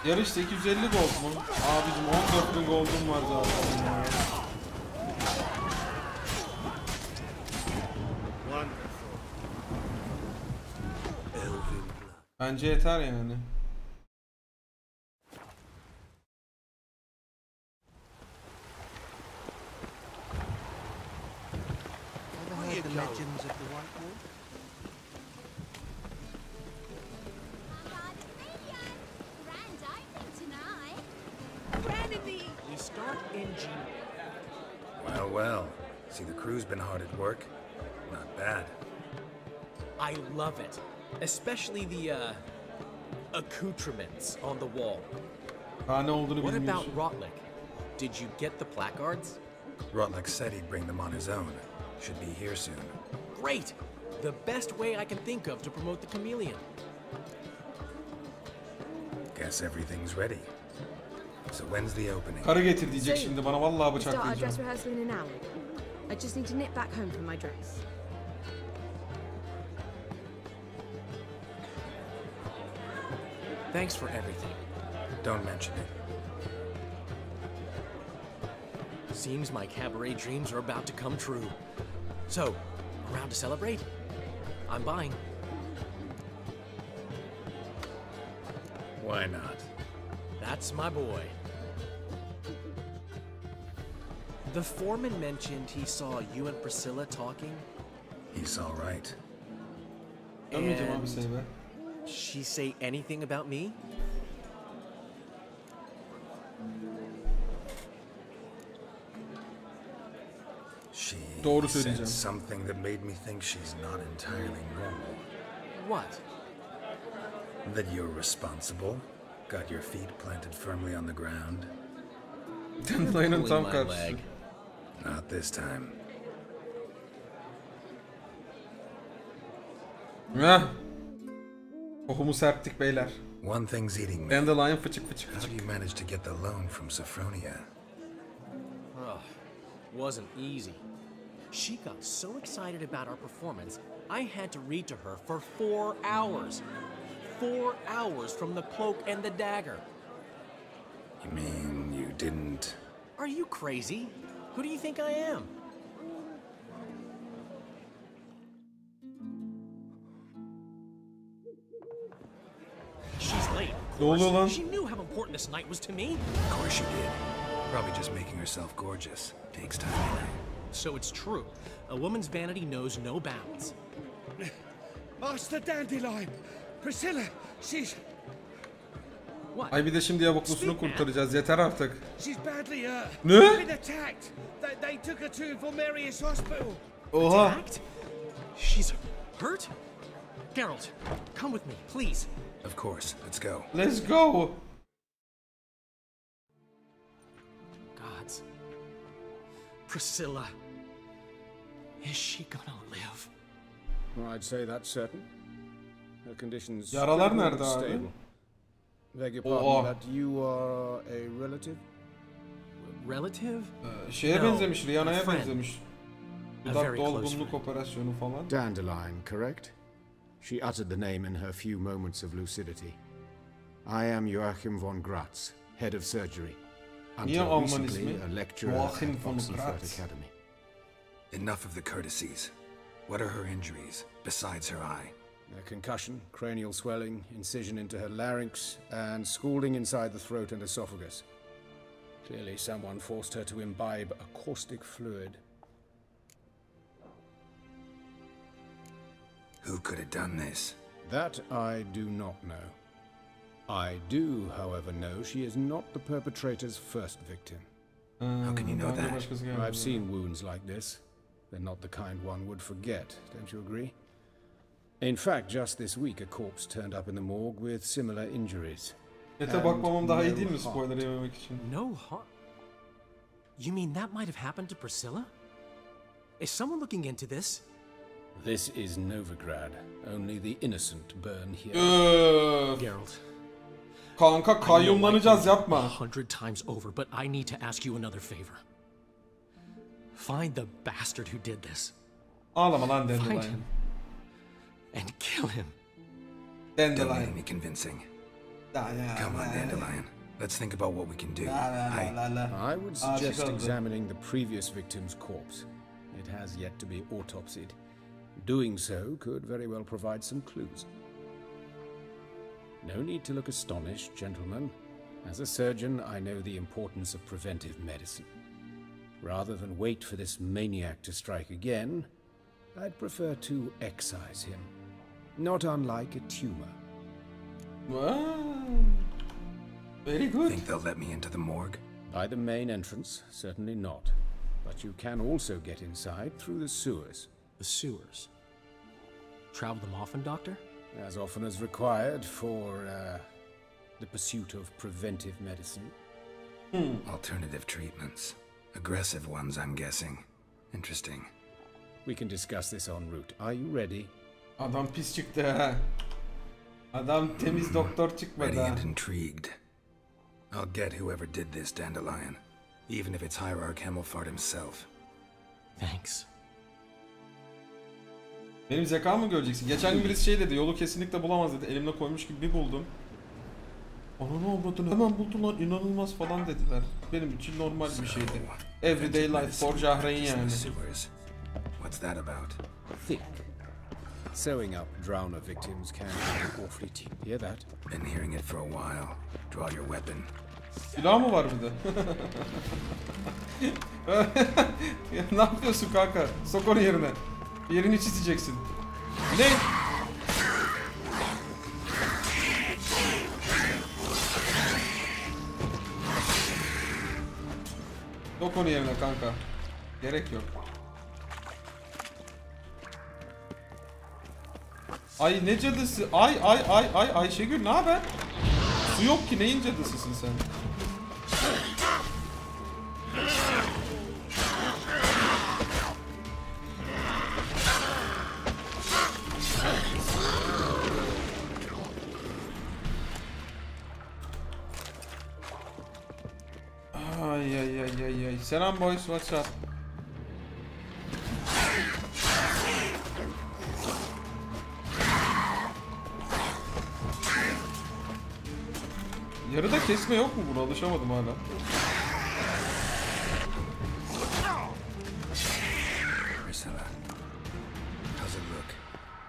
Yarış 850 gold mu? Abicim 14.000 gold'um var zaten. Bence yeter yani. Well, well. See, the crew's been hard at work. Not bad. I love it. Especially the, accoutrements on the wall. What about Rotlick? Did you get the placards? Rotlick said he'd bring them on his own. Should be here soon. Great! The best way I can think of to promote the chameleon. Guess everything's ready. So when's the opening? Karı getir diyecek şimdi bana, vallahi bıçaklayacağım. Start our dress rehearsal in an hour. I just need to nip back home for my dress. Thanks for everything. Don't mention it. Seems my cabaret dreams are about to come true. So, around to celebrate? I'm buying. Why not? That's my boy. The foreman mentioned he saw you and Priscilla talking. He's all right. And she say anything about me? She Doğru said söyleyeceğim. something that made me think she's not entirely normal. What? That you're responsible, got your feet planted firmly on the ground. Dandilay'ın tam karşısı. Not this time. Heh. Kokumu serptik beyler. One thing's eating me. Dandelion fıçık fıçık How fıçık. do you manage to get the loan from Sophronia? Oh, wasn't easy. She got so excited about our performance, I had to read to her for 4 hours. 4 hours from the cloak and the dagger. You mean you didn't? Are you crazy? Who do you think I am? She's late, of course. She knew how important this night was to me. Of course she did. Probably just making herself gorgeous. Takes time. So it's true. A woman's vanity knows no bounds. Master Dandelion! Priscilla, she's... What? Ay bir de şimdi yavuklusunu kurtaracağız. Yeter artık. She's badly hurt. Ne? Been attacked. They took her to Valmerius Hospital. Oha. Attacked? She's hurt? Geralt, come with me, please. Of course. Let's go. Let's go. Gods. Priscilla. Is she gonna live? Well, I'd say that's certain. Her condition's Yaralar nerede abi? stable. Beg your pardon, that you are a relative? Relative? Şeye benzemiş, Rihanna'ya benzemiş. A Dudak very close dolgunluk friend. operasyonu falan. Dandelion, correct? She uttered the name in her few moments of lucidity. I am Joachim von Gratz, head of surgery. Niye Until Alman recently, ismi? a lecturer Joachim at von Oxenford Gratz. Academy. Enough of the courtesies. What are her injuries, besides her eye? A concussion, cranial swelling, incision into her larynx, and scalding inside the throat and esophagus. Clearly someone forced her to imbibe a caustic fluid. Who could have done this? That I do not know. I do, however, know she is not the perpetrator's first victim. How can you know that? I've seen wounds like this. They're not the kind one would forget, don't you agree? In fact, just this week a corpse turned up in the morgue with similar injuries. Bakmamam daha iyi değil mi spoiler yememek için? No harm? You mean that might have happened to Priscilla? Is someone looking into this? This is Novigrad. Only the innocent burn here. Geralt. Kanka kayyumlanacağız, yapma. 100 times over, but I need to ask you another favor. Find the bastard who did this. Ağlama lan Find Dandelion. him and kill him. Don't Dandelion. make me convincing. Come on, Dandelion. Let's think about what we can do. I would suggest examining the previous victim's corpse. It has yet to be autopsied. Doing so could very well provide some clues. No need to look astonished, gentlemen. As a surgeon, I know the importance of preventive medicine. Rather than wait for this maniac to strike again, I'd prefer to excise him. Not unlike a tumor. Wow. Very good. Think they'll let me into the morgue? By the main entrance, certainly not. But you can also get inside through the sewers. The sewers. Travel them often, Doctor? As often as required for the pursuit of preventive medicine. Alternative treatments. Aggressive ones, I'm guessing. Interesting. We can discuss this en route. Are you ready? Adam pis çıktı ha. Adam temiz doktor çıkmadı Ready ha. and intrigued. I'll get whoever did this, Dandelion. Even if it's Hierarch Hemmelfart himself. Thanks. Benim zekamı göreceksin. Geçen gün birisi şey dedi, yolu kesinlikle bulamaz dedi. Elimle koymuş gibi bir buldum. Ananı avradını hemen buldun lan, inanılmaz falan dediler. Benim için normal bir şeydi. Everyday life for Jahrein yani. What's that about? Think. Sewing up drowner victims can be awfully cheap. Hear that? Been hearing it for a while. Draw your weapon. Silah mı var bir de? Ya, ne yapıyorsun kanka? Sok onu yerine. Yerini çizeceksin. Ne? Sok onu yerine kanka. Gerek yok. Ay ne cadısı? Ay Ayşegül ne haber? Su yok ki, neyin cadısısın sen? Ay. Selam boys, what's up? Yarıda kesme yok mu buna? Alışamadım hala. Priscilla, how's it look?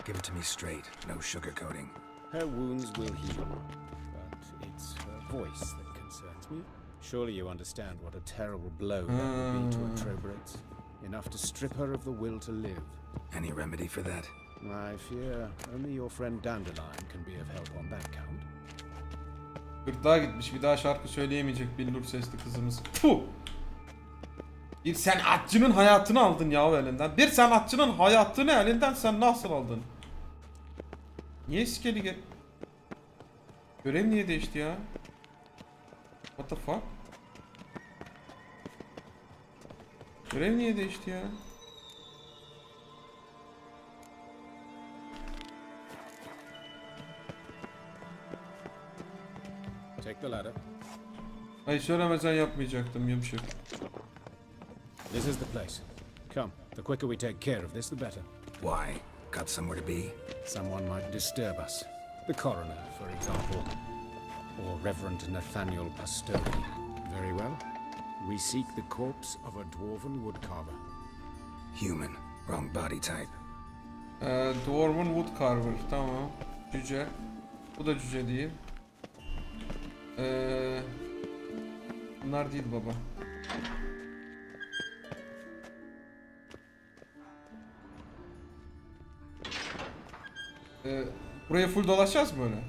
Give it to me straight, no sugarcoating. Her wounds will heal, but it's her voice that concerns me. Surely you understand what a terrible blow that would be to her trobreads. Enough to strip her of the will to live. Any remedy for that? I fear only your friend Dandelion can be of help on that count. Gırtlağa gitmiş, bir daha şarkı söyleyemeyecek billur sesli kızımız. Puh! Bir sanatçının hayatını aldın ya elinden. Bir sanatçının hayatını elinden sen nasıl aldın? Niye iskeli Görev niye değişti ya? What the fuck? Görev niye değişti ya? Take the ladder. Ay söylemesen yapmayacaktım, yapışık. This is the place. Come, the quicker we take care of this, the better. Why? Got somewhere to be? Someone might disturb us. The coroner, for example. Or Reverend Nathaniel Pastore. Very well. We seek the corpse of a dwarven woodcarver. Human. Wrong body type. Dwarven woodcarver, tamam. Cüce. Bu da cüce değil. Bunlar değil baba. Buraya full dolaşacağız mı böyle?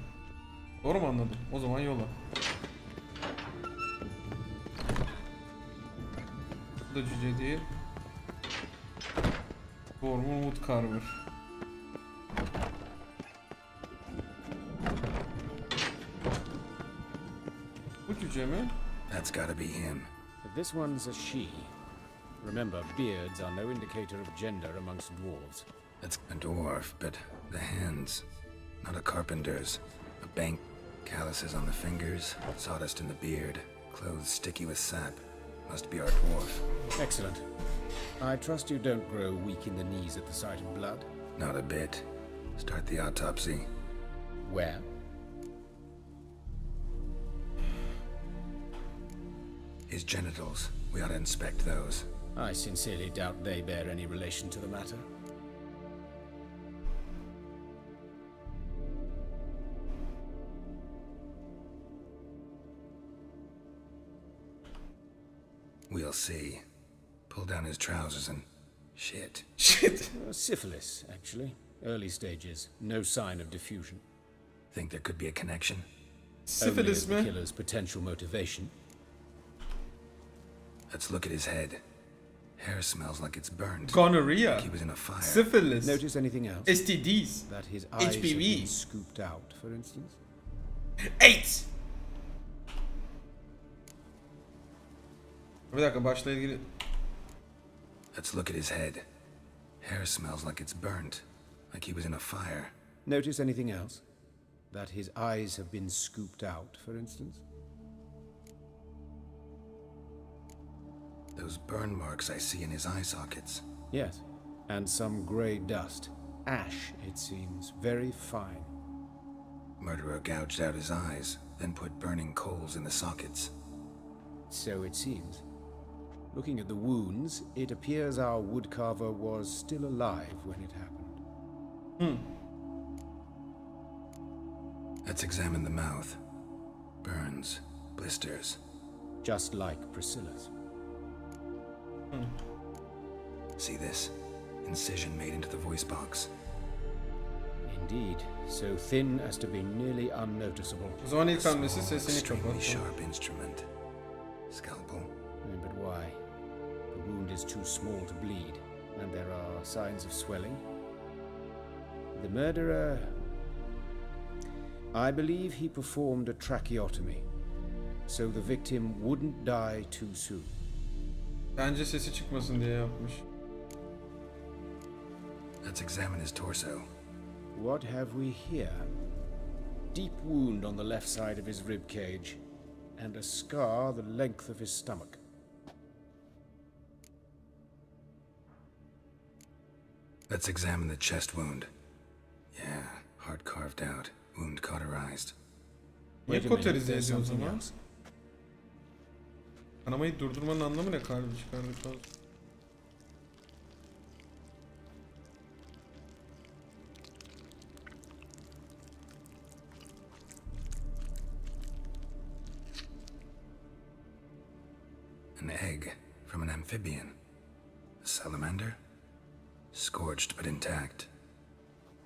Doğru mu anladım? O zaman yola. Bu da cüce değil. Dwarven woodcarver. Bu cüce mi? That's gotta be him. This one's a she. Remember, beards are no indicator of gender amongst dwarves. That's a dwarf, but the hands. Not a carpenter's. A bank. Calluses on the fingers. Sawdust in the beard. Clothes sticky with sap. Must be our dwarf. Excellent. I trust you don't grow weak in the knees at the sight of blood. Not a bit. Start the autopsy. Where? His genitals. We ought to inspect those. I sincerely doubt they bear any relation to the matter. We'll see. Pull down his trousers and... shit. Shit. Syphilis, actually. Early stages. No sign of diffusion. Think there could be a connection? Only Syphilis as the mi? killer's potential motivation. Let's look at his head. Hair smells like it's burned. Gonorrhea. Like he was in a fire. Syphilis. Notice anything else? STDs. That his eyes have HPV. been scooped out, for instance? AIDS. Bir dakika başla ilgili. Let's look at his head. Hair smells like it's burnt. Like he was in a fire. Notice anything else? That his eyes have been scooped out, for instance? Those burn marks I see in his eye sockets. Yes. And some grey dust. Ash, it seems. Very fine. Murderer gouged out his eyes, then put burning coals in the sockets. So it seems. Looking at the wounds, it appears our woodcarver was still alive when it happened. Let's examine the mouth. Burns, blisters. Just like Priscilla's. See this? Incision made into the voice box. Indeed, so thin as to be nearly unnoticeable. O zaman ilk hamlesi Small, sesini extremely kapat. sharp instrument. Scalpel. But why? The wound is too small to bleed, and there are signs of swelling. The murderer... I believe he performed a tracheotomy, so the victim wouldn't die too soon. Bence sesi çıkmasın diye yapmış. Let's examine his torso. What have we here? Deep wound on the left side of his rib cage, and a scar the length of his stomach. Let's examine the chest wound. Yeah, heart carved out, wound cauterized. Niye Wait a minute, koterize there's ediyor o something zaman? else. Kanamayı durdurmanın anlamı ne, kalbi çıkardıktan sonra? An egg from an amphibian. A salamander? Scorched but intact.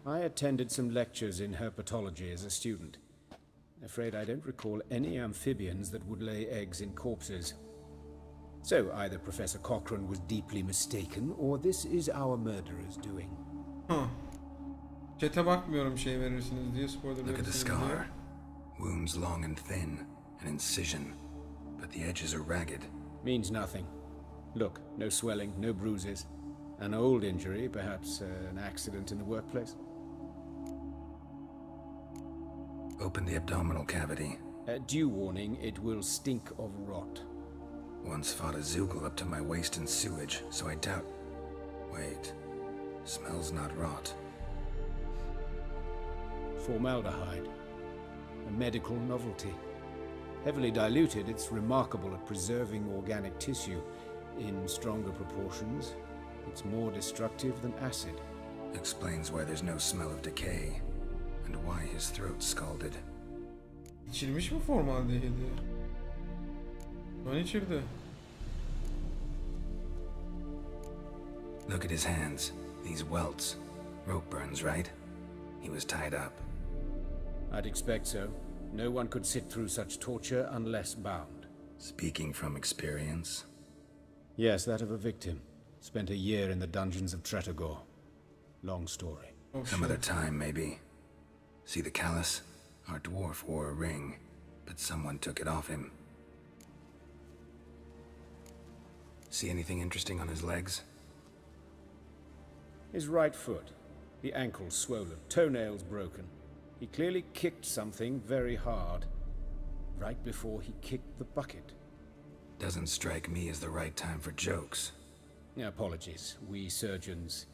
I attended some lectures in herpetology as a student. Afraid I don't recall any amphibians that would lay eggs in corpses. So either Professor Cochrane was deeply mistaken, or this is our murderer's doing. Chat'e bakmıyorum şey verirsiniz diye, spoiler Look at the verirsiniz diye. scar. Wounds long and thin. An incision. But the edges are ragged. Means nothing. Look, no swelling, no bruises. An old injury, perhaps an accident in the workplace. Open the abdominal cavity. Due warning, it will stink of rot. Once fought a zoogle up to my waist in sewage, so I doubt... Wait. Smells not rot. Formaldehyde. A medical novelty. Heavily diluted, it's remarkable at preserving organic tissue. In stronger proportions, it's more destructive than acid. Explains why there's no smell of decay. And why his throat's scalded. İçilmiş mi formaldehidi? Ben içirdi. Look at his hands. These welts. Rope burns, right? He was tied up. I'd expect so. No one could sit through such torture unless bound. Speaking from experience. Yes, that of a victim. Spent a year in the dungeons of Tretogor. Long story. Oh, Some shit. other time, maybe. See the callus? Our dwarf wore a ring, but someone took it off him. See anything interesting on his legs? His right foot. The ankle swollen, toenails broken. He clearly kicked something very hard. Right before he kicked the bucket. Doesn't strike me as the right time for jokes. Apologies. We surgeons,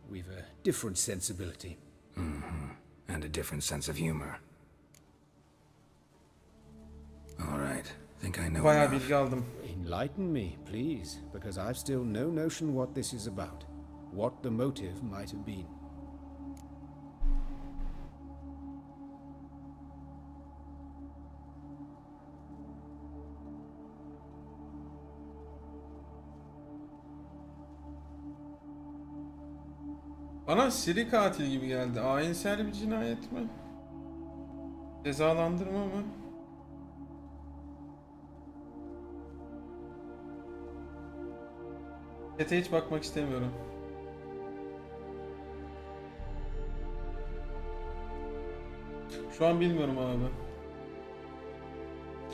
we've a different sensibility. And a different sense of humor. All right. Think I know Bayağı enough. bilgi aldım. Enlighten me, please, because I've still no notion what this is about. What the motive might have been. Bana seri katil gibi geldi. Ayinsel bir cinayet mi? Cezalandırma mı? Chat'e hiç bakmak istemiyorum. Şu an bilmiyorum abi.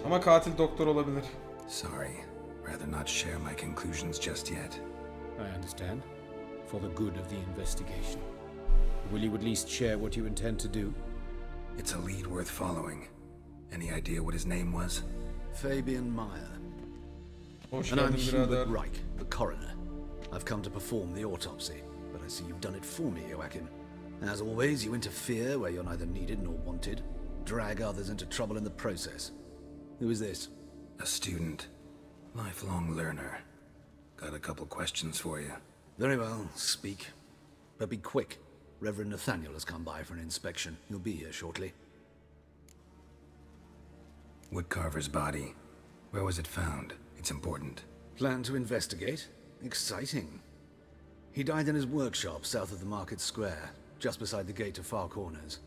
Ama katil doktor olabilir. Sorry. Rather not share my conclusions just yet. I understand. For the good of the investigation. Will you at least share what you intend to do? It's a lead worth following. Any idea what his name was? Fabian Meyer. Hoş And I'm geldin Hubert birader. Reich, the coroner. I've come to perform the autopsy, but I see you've done it for me, Joachim. As always, you interfere where you're neither needed nor wanted. Drag others into trouble in the process. Who is this? A student. Lifelong learner. Got a couple questions for you. Very well, speak. But be quick. Reverend Nathaniel has come by for an inspection. He'll be here shortly. Woodcarver's body. Where was it found? It's important. Plan to investigate? Exciting. He died in his workshop south of the market square, just beside the gate to Far Corners.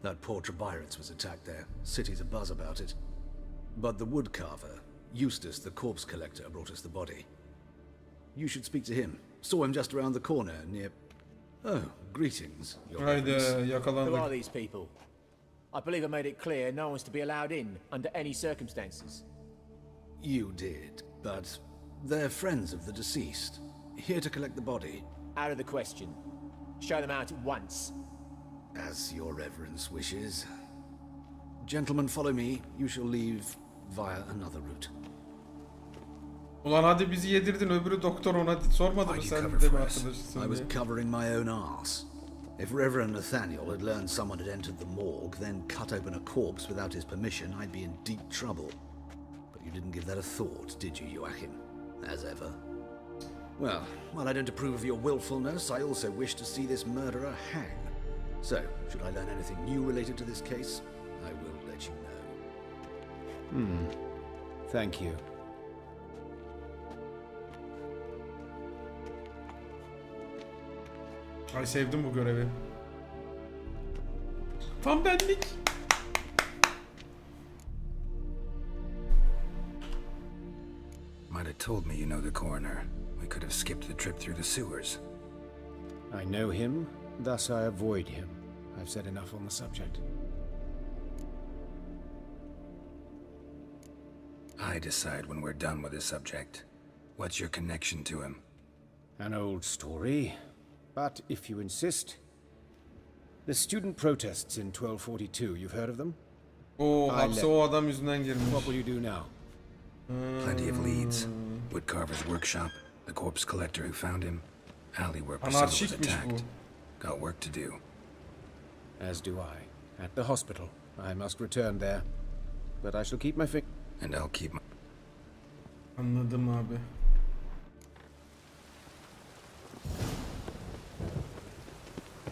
That poor Trebirates was attacked there. City's abuzz about it. But the woodcarver, Eustace the corpse collector, brought us the body. You should speak to him. Saw him just around the corner near... Oh, greetings. Your Haydi Reverence. Who are yakalandık. these people? I believe I made it clear no one's to be allowed in under any circumstances. You did, but they're friends of the deceased. Here to collect the body. Out of the question. Show them out at once. As your reverence wishes. Gentlemen, follow me. You shall leave via another route. Ulan hadi bizi yedirdin, öbürü doktor, ona sormadı mı sen de mi arkadaşısın I was diye. covering my own arse. If Reverend Nathaniel had learned someone had entered the morgue, then cut open a corpse without his permission, I'd be in deep trouble. But you didn't give that a thought, did you, Joachim? As ever. Well, while I don't approve of your willfulness, I also wish to see this murderer hang. So, should I learn anything new related to this case, I will let you know. Thank you. Ay sevdim bu görevi. Tam benlik. Might have told me you know the coroner. We could have skipped the trip through the sewers. I know him, thus I avoid him. I've said enough on the subject. I decide when we're done with the subject. What's your connection to him? An old story, but if you insist. The student protests in 1242, you've heard of them? Oo, hapse o adam yüzünden girmiş. What will you do now? Plenty of leads. Woodcarver's workshop, the corpse collector who found him, alley where Priscilla was Anarşikmiş bu. attacked. Got work to do. As do I. At the hospital. I must return there. But I shall keep my finger. And I'll keep my... Anladım abi.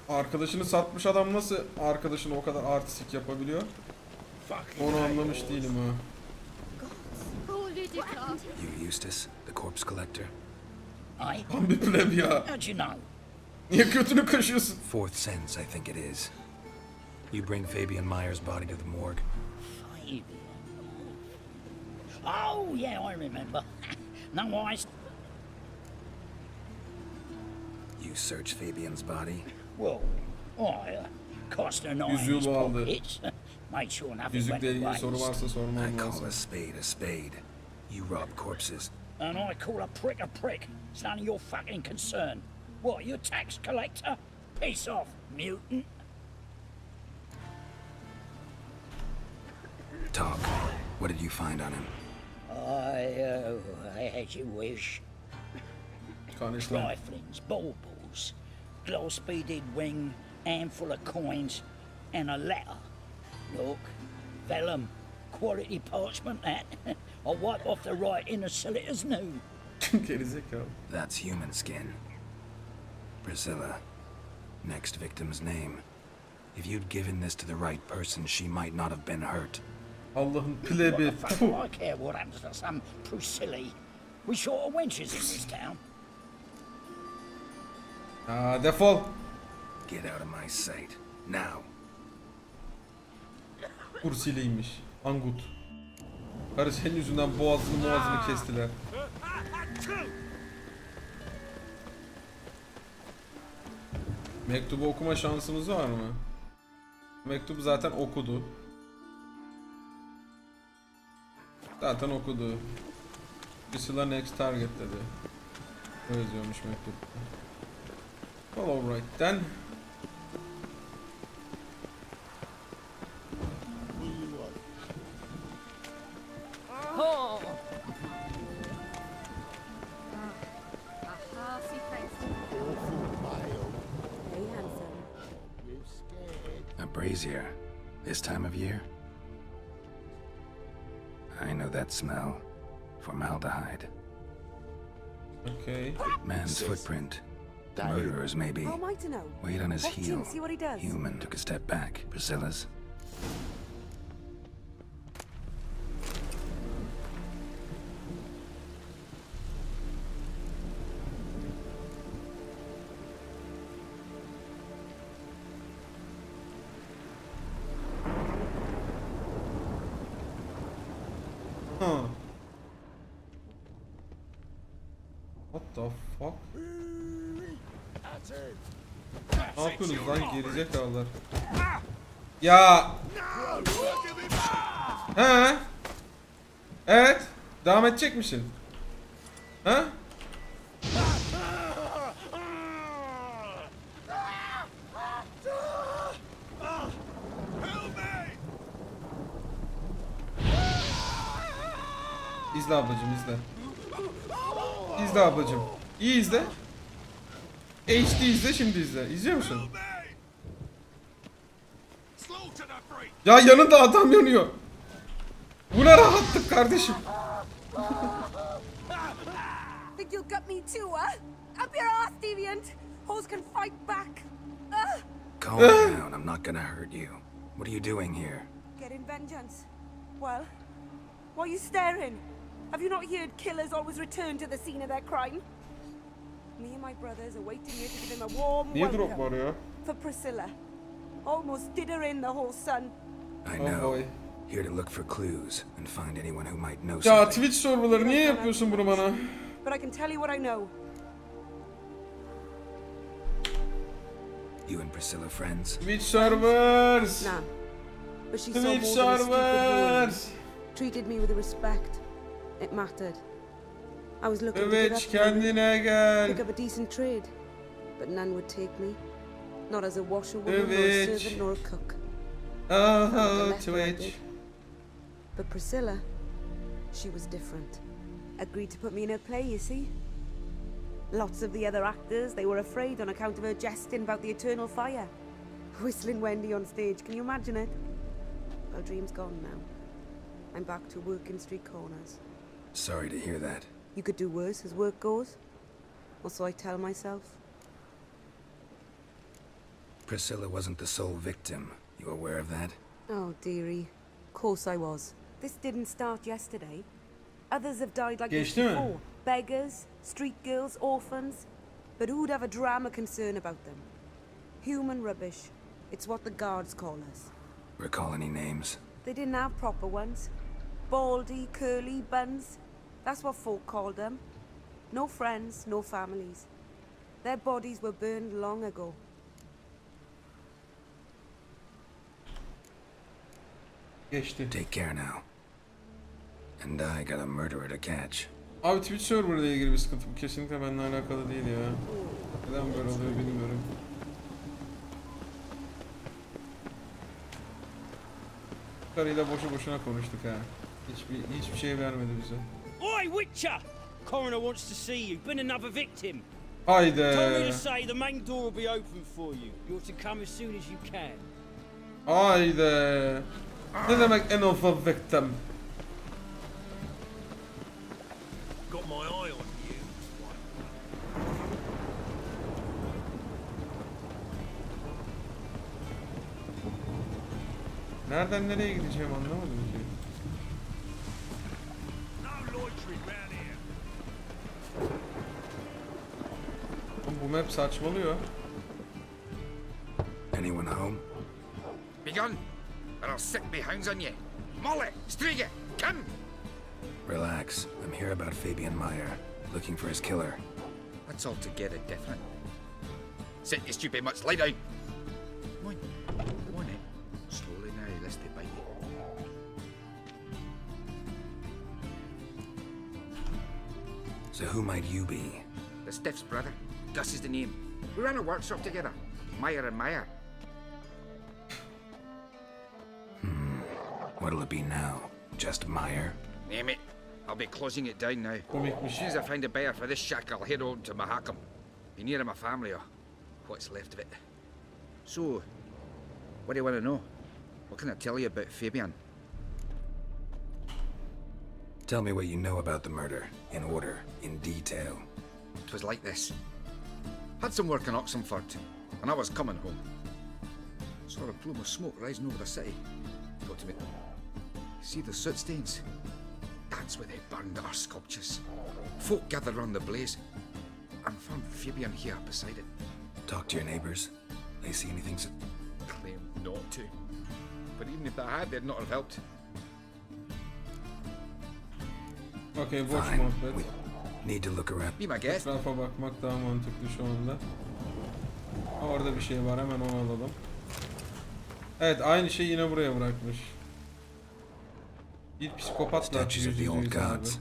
Arkadaşını satmış adam nasıl arkadaşını o kadar artistik yapabiliyor? Onu anlamış değilim ha. You Eustace, the corpse collector? Tam bir pleb ya. How'd you know? Niye götünü kaşıyorsun? Fourth sense, I think it is. You bring Fabian Meyer's body to the morgue. Fabian. Oh, yeah, I remember. No, You search Fabian's body? Well, I cost an eye in Yüzüğü his bağladı. pockets. Made sure nothing went Yüzükle ilgili to soru waste. varsa sormam I call lazım. a spade a spade. You rob corpses. And I call a prick. It's none of your fucking concern. What, you tax collector? Piss off, mutant. Talk. What did you find on him? As you wish. Kan işlem. Triflings, baubles, gloss-beaded ring, handful of coins, and a letter. Look, vellum, quality parchment, that. I'll wipe off the writing as sell it as new. Gerizekalı. That's human skin. Priscilla. Next victim's name. If you'd given this to the right person, she might not have been hurt. Allah'ın What plebi. the fuck do I care what happens to some Priscilla? We short of wenches in this town. Defol. Get out of my sight. Now. Ursiliymiş. Angut. Karı senin yüzünden boğazını kestiler. Mektubu okuma şansımız var mı? Mektubu zaten okudu. Zaten okudu. Priscilla next target dedi. O yazıyormuş mektupta. Well, alright then. A brazier. This time of year? I know that smell. Formaldehyde. Okay. Man's footprint. Murderers, maybe. How am I to know? Weight on his Watch him, heel. see what he does. Human took a step back. Priscilla's. Huh. What the fuck? Ne yapıyorsunuz lan gerizekalılar? Ya. He? Evet. Devam edecek misin? He? İzle ablacım, izle. İzle ablacım. İyi izle. HD izle, şimdi izle. İzliyor musun? Ya yanında adam yanıyor. Bu ne rahatlık kardeşim. Think you'll gut me too, huh? Up your ass, deviant. Hoes can fight back. Calm down. I'm not gonna hurt you. What are you doing here? Getting vengeance. Well, why are you staring? Have you not heard killers always return to the scene of their crime? Me and my brothers are waiting here to give him a warm Niye drop welcome var ya? for Priscilla. Almost did her in, the whole son. I Oh know. boy. Here to look for clues and find anyone who might know Ya something. Twitch sorguları niye yapıyorsun bunu bana? But I can tell you what I know. You and Priscilla friends? Twitch servers. Nah. But she saw Twitch more than a stupid woman. servers. Treated me with respect. It mattered. I was looking to get Twitch up kendine gel. pick up a decent trade, but none would take me. Not as a washerwoman, nor a Twitch. servant, nor a cook. Oh, Left where I Twitch. did. But Priscilla, she was different. Agreed to put me in her play, you see. Lots of the other actors, they were afraid on account of her jesting about the eternal fire. Whistling Wendy on stage, can you imagine it? Well, dream's gone now. I'm back to working street corners. Sorry to hear that. You could do worse as work goes. Or so I tell myself. Priscilla wasn't the sole victim. You aware of that? Oh, dearie. Of course I was. This didn't start yesterday. Others have died like this Geçti mi? before. Beggars, street girls, orphans. But who'd have a drama concern about them? Human rubbish. It's what the guards call us. Recall any names? They didn't have proper ones. Baldy, curly, buns. That's what folk called them. No friends, no families. Their bodies were burned long ago. Geçti. Take care now. And I got a murderer to catch. Abi Twitch server ile ilgili bir sıkıntı bu. Kesinlikle benimle alakalı değil ya. Neden böyle oluyor bilmiyorum. Karıyla boşu boşuna konuştuk ha. Hiçbir şey vermedi bize. Oi, Witcher! Coroner wants to see you. Been another victim. Haydi. Told me to say the main door will be open for you. You're to come as soon as you can. Haydi. Ne demek en of a victim? Got my eye on you. Nereden nereye gideceğim anlamadım ki. No loitering round here. Oğlum bu map saçmalıyor. Anyone home? Begun, or I'll sick my hounds on you. Molly, Striga, come! Relax. I'm here about Fabian Meyer, looking for his killer. That's altogether different. Sit, you stupid mutts, lie down. Come on in. Slowly now, lest they bite you. So who might you be? The Stiff's brother. Gus is the name. We ran a workshop together. Meyer and Meyer. What'll it be now? Just Meyer? Name it. I'll be closing it down now. Komikmiş. As soon as I find a buyer for this shack, I'll head on to Mahakam. Be near my family or what's left of it. So, what do you want to know? What can I tell you about Fabian? Tell me what you know about the murder, in order, in detail. It was like this. Had some work in Oxenford, and I was coming home. Saw a plume of smoke rising over the city. Thought to me, see the soot stains? That's where they burned our sculptures. Folk gathered round the blaze, and found Fabian here beside it. Talk to your neighbors. They see anything Claim not to. But even if they had, they'd not have helped. Okay, boş Fine. muhabbet. We need to look around. Be my guest. Etrafa bakmak daha mantıklı şu anda. Orada bir şey var, hemen onu alalım. Evet, aynı şeyi yine buraya bırakmış. Bir psikopatla Statues of the old yüzüyoruz abi. gods.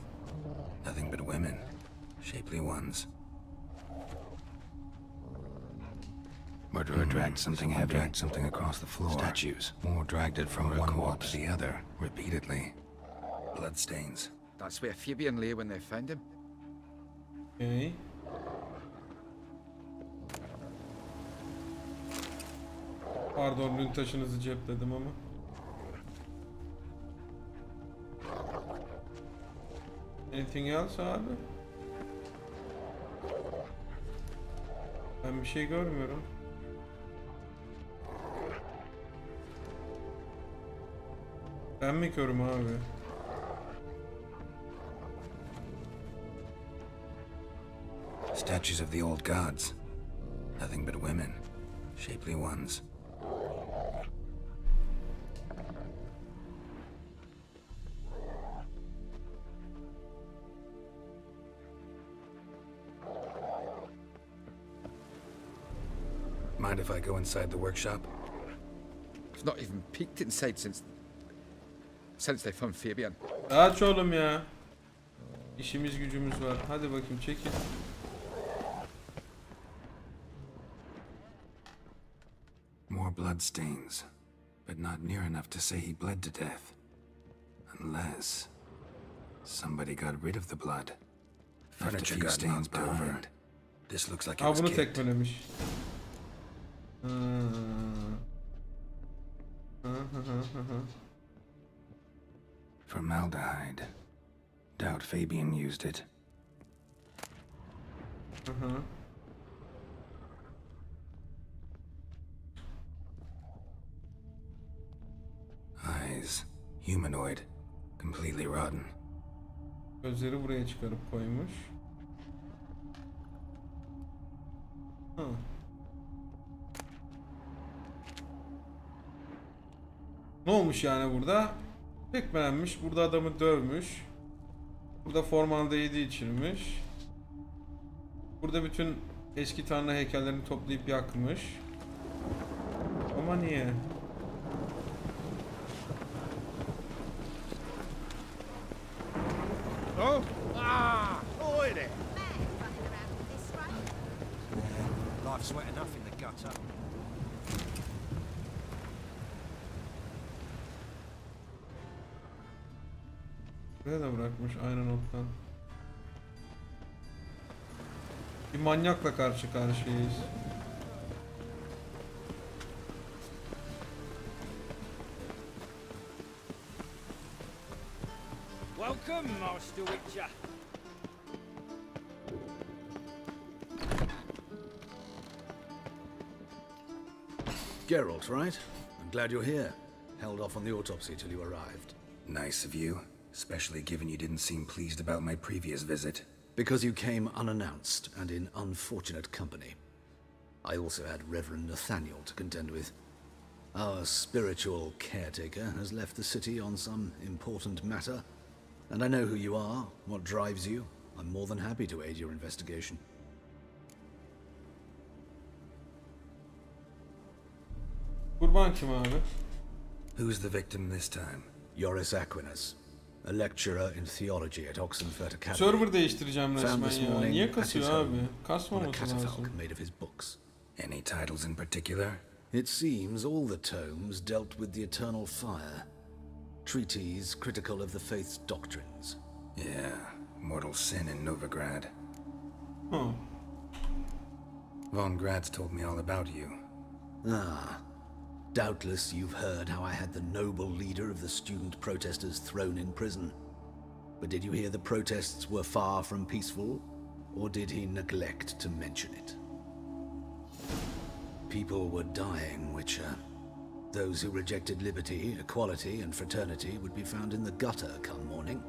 Nothing but women. Shapely ones. Murderer dragged something heavy. Dragged something across the floor. Statues. More dragged it from one wall to the other, repeatedly. Bloodstains. That's where Fabian lay when they found him. Okay. Pardon, lün taşınızı cepledim ama. Anything else abi? Ben bir şey görmüyorum. Ben mi körüm abi? Statues of the old gods. Nothing but women. Shapely ones. Mind if I go inside the workshop? I've not even peeked inside since they found Fabian. Aç oğlum ya. İşimiz gücümüz var. Hadi bakayım çekin. More bloodstains, but not near enough to say he bled to death. Unless somebody got rid of the blood. Furniture got stains behind. This looks like it was bunu kicked. tekmelemiş. Formaldehyde. Doubt Fabian used it. Eyes. Humanoid. Completely rotten. Gözleri buraya çıkarıp koymuş. Ne olmuş yani burada? Tekmelenmiş. Burada adamı dövmüş. Burada formaldehidi içirmiş. Burada bütün eski tanrı heykellerini toplayıp yakmış. Ama niye? Oh? Ah! Oi there! Life's wet enough in the gutter. Buraya da bırakmış aynı nottan. Bir manyakla karşı karşıyayız. Welcome, Master Witcher. Geralt, right? I'm glad you're here. Held off on the autopsy till you arrived. Nice of you, especially given you didn't seem pleased about my previous visit. Because you came unannounced and in unfortunate company. I also had Reverend Nathaniel to contend with. Our spiritual caretaker has left the city on some important matter, and I know who you are, what drives you. I'm more than happy to aid your investigation. Kurban kim abi? Who's the victim this time? Joris Aquinas, a lecturer in theology at Oxenfurt Academy. Server değiştireceğim resmen ya. Niye kasıyor abi? Kasmaması lazım. Made of his books. Any titles in particular? It seems all the tomes dealt with the eternal fire. Treatises critical of the faith's doctrines. Yeah, mortal sin in Novigrad. Huh. Von Grad's told me all about you. Ah. Doubtless you've heard how I had the noble leader of the student protesters thrown in prison. But did you hear the protests were far from peaceful? Or did he neglect to mention it? People were dying, Witcher. Those who rejected liberty, equality, and fraternity would be found in the gutter come morning.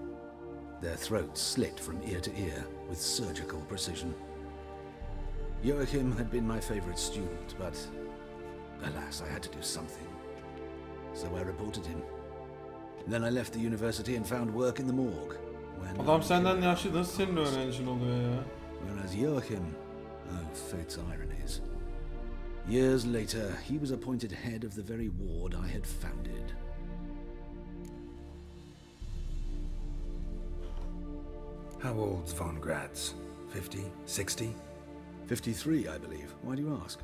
Their throats slit from ear to ear with surgical precision. Joachim had been my favorite student, but alas, I had to do something. So I reported him. Then I left the university and found work in the morgue. Adam senden yaşlı, nasıl senin öğrencin oluyor ya? Whereas Joachim, oh, fate's ironies. Years later, he was appointed head of the very ward I had founded. How old's Von Grad's? 50? 60? 53, I believe. Why do you ask?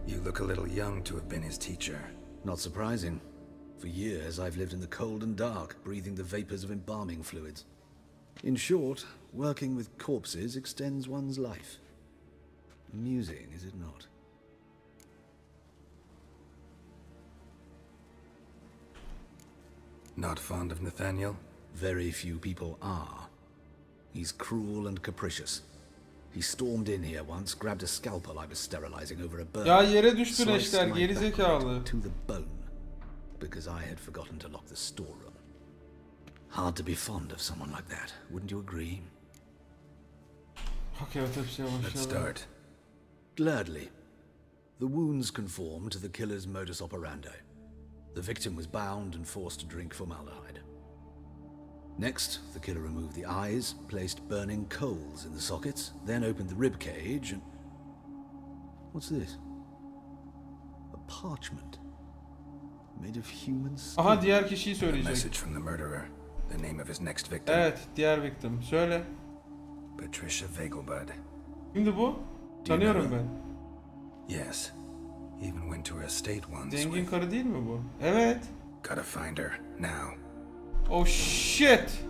You look a little young to have been his teacher. Not surprising. For years, I've lived in the cold and dark, breathing the vapors of embalming fluids. In short, working with corpses extends one's life. Amusing, is it not? Not fond of Nathaniel? Very few people are. He's cruel and capricious. He stormed in here once, grabbed a scalpel I was sterilizing over a burn. Ya yere düştü leşler, geri zekalı. To the bone, because I had forgotten to lock the storeroom. Hard to be fond of someone like that, wouldn't you agree? Okay, let's start. Gladly. The wounds conform to the killer's modus operandi. The victim was bound and forced to drink formaldehyde. Next, the killer removed the eyes, placed burning coals in the sockets, then opened the rib cage and... What's this? A parchment. Made of human skin. Aha, diğer kişiyi A söyleyecek. message from the murderer. The name of his next victim. Evet, diğer victim. Söyle. Patricia Vegelbud. Kimdi bu? Tanıyorum ben. Yes. Even went to her estate once. Zengin karı değil mi bu? Evet. Gotta find her now. Oh shit.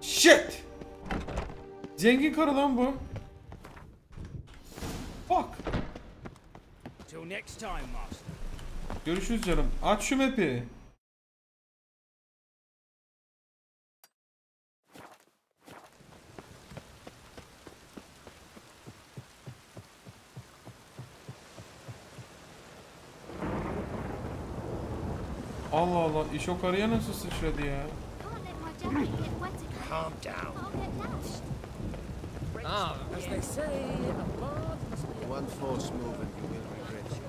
Shit. Zengin karı lan bu. Fuck. Till next time, Master. Görüşürüz canım. Aç şu map'i. Allah Allah, iş o karıya nasıl sıçradı ya? Calm down. Ah, as they say, a bard must be one false move and you will regret it.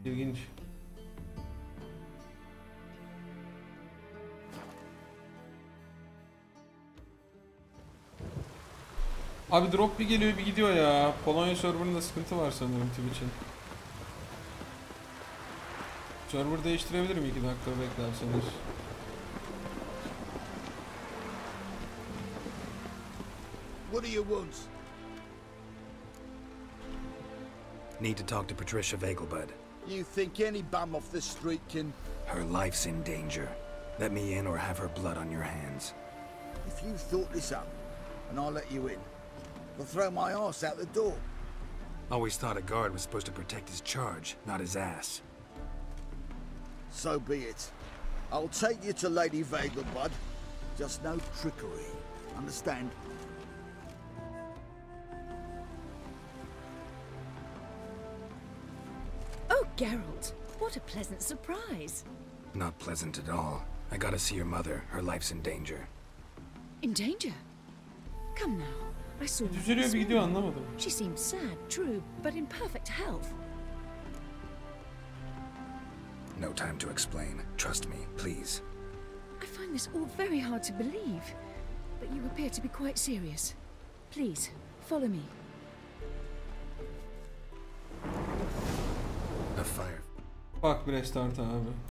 İlginç. Abi drop bir geliyor bir gidiyor ya. Polonya serverında sıkıntı var sanırım Twitch'in. Server değiştirebilirim 2 dakika beklerseniz. What do you want? Need to talk to Patricia Vegelbud. You think any bum off the street can... Her life's in danger. Let me in or have her blood on your hands. If you thought this up, and I'll let you in, I'll throw my arse out the door. Always thought a guard was supposed to protect his charge, not his ass. So be it. I'll take you to Lady Vega, bud. Just no trickery. Understand? Oh, Geralt, what a pleasant surprise. Not pleasant at all. I gotta see your mother. Her life's in danger. In danger? Come now. I saw her Düzeliyor this bir gidiyor morning. anlamadım. She seemed sad, true, but in perfect health. No time to explain. Trust me, please. I find this all very hard to believe, but you appear to be quite serious. Please, follow me. A fire. Bak bir restart abi.